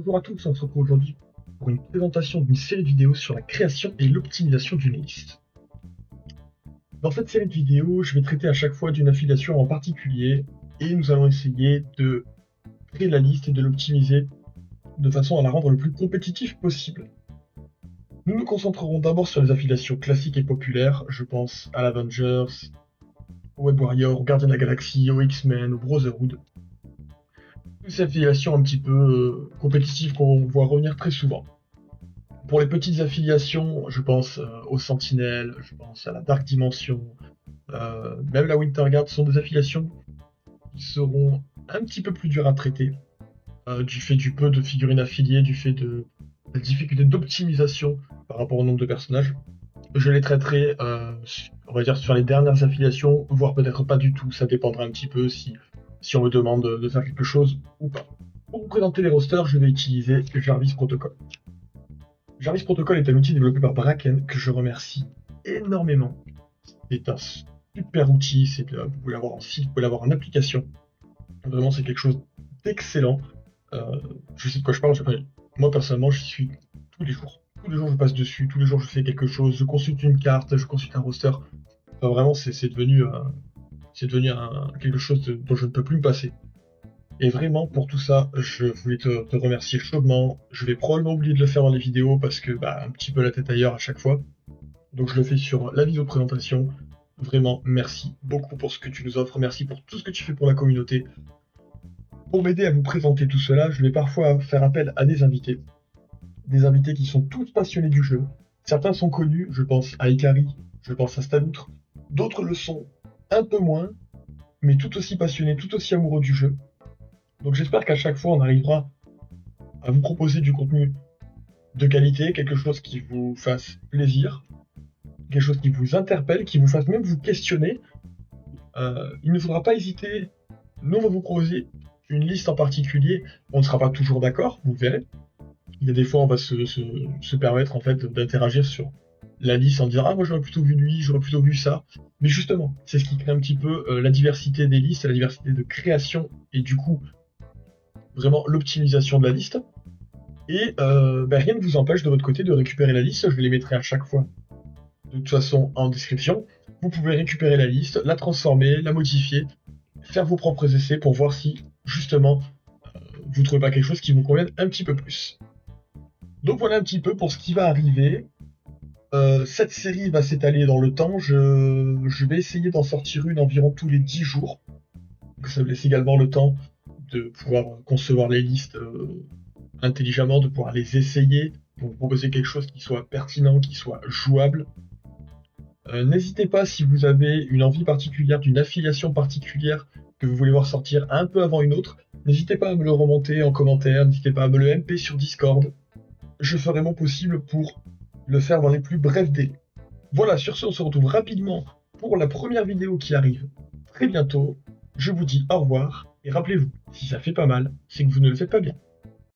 Bonjour à tous, on se retrouve aujourd'hui pour une présentation d'une série de vidéos sur la création et l'optimisation d'une liste. Dans cette série de vidéos, je vais traiter à chaque fois d'une affiliation en particulier et nous allons essayer de créer la liste et de l'optimiser de façon à la rendre le plus compétitive possible. Nous nous concentrerons d'abord sur les affiliations classiques et populaires, je pense à l'Avengers, au Web Warrior, au Gardien de la Galaxie, au X-Men, au Brotherhood. Toutes ces affiliations un petit peu compétitives qu'on voit revenir très souvent. Pour les petites affiliations, je pense aux Sentinelles, je pense à la Dark Dimension, même la Winterguard, sont des affiliations qui seront un petit peu plus dures à traiter, du fait du peu de figurines affiliées, du fait de la difficulté d'optimisation par rapport au nombre de personnages. Je les traiterai, on va dire, sur les dernières affiliations, voire peut-être pas du tout, ça dépendra un petit peu si on me demande de faire quelque chose ou pas. Pour vous présenter les rosters, je vais utiliser Jarvis Protocol. Jarvis Protocol est un outil développé par Bracken que je remercie énormément. C'est un super outil, vous pouvez l'avoir en site, vous pouvez l'avoir en application. Vraiment, c'est quelque chose d'excellent. Je sais de quoi je parle, moi personnellement, j'y suis tous les jours. Tous les jours, je passe dessus, tous les jours, je fais quelque chose, je consulte une carte, je consulte un roster. Enfin, vraiment, c'est devenu quelque chose dont je ne peux plus me passer. Et vraiment, pour tout ça, je voulais te remercier chaudement. Je vais probablement oublier de le faire dans les vidéos parce que, un petit peu la tête ailleurs à chaque fois. Donc je le fais sur la vidéo de présentation. Vraiment, merci beaucoup pour ce que tu nous offres. Merci pour tout ce que tu fais pour la communauté. Pour m'aider à vous présenter tout cela, je vais parfois faire appel à des invités. Des invités qui sont tous passionnés du jeu. Certains sont connus, je pense à Ikari, je pense à Staloutre. D'autres le sont un peu moins, mais tout aussi passionnés, tout aussi amoureux du jeu. Donc j'espère qu'à chaque fois on arrivera à vous proposer du contenu de qualité, quelque chose qui vous fasse plaisir, quelque chose qui vous interpelle, qui vous fasse même vous questionner. Il ne faudra pas hésiter, nous on va vous proposer une liste en particulier, on ne sera pas toujours d'accord, vous verrez. Il y a des fois on va se permettre en fait d'interagir sur la liste en disant ah moi j'aurais plutôt vu lui, j'aurais plutôt vu ça. Mais justement, c'est ce qui crée un petit peu la diversité des listes, la diversité de création et du coup vraiment l'optimisation de la liste. Et rien ne vous empêche de votre côté de récupérer la liste, je les mettrai à chaque fois de toute façon en description. Vous pouvez récupérer la liste, la transformer, la modifier, faire vos propres essais pour voir si justement vous ne trouvez pas quelque chose qui vous convienne un petit peu plus. Donc voilà un petit peu pour ce qui va arriver. Cette série va s'étaler dans le temps, je vais essayer d'en sortir une environ tous les 10 jours. Donc ça me laisse également le temps de pouvoir concevoir les listes intelligemment, de pouvoir les essayer, pour vous proposer quelque chose qui soit pertinent, qui soit jouable. N'hésitez pas si vous avez une envie particulière, d'une affiliation particulière que vous voulez voir sortir un peu avant une autre, n'hésitez pas à me le remonter en commentaire, n'hésitez pas à me le MP sur Discord. Je ferai mon possible pour le faire dans les plus brefs délais. Voilà, sur ce, on se retrouve rapidement pour la première vidéo qui arrive très bientôt. Je vous dis au revoir, et rappelez-vous, si ça fait pas mal, c'est que vous ne le faites pas bien.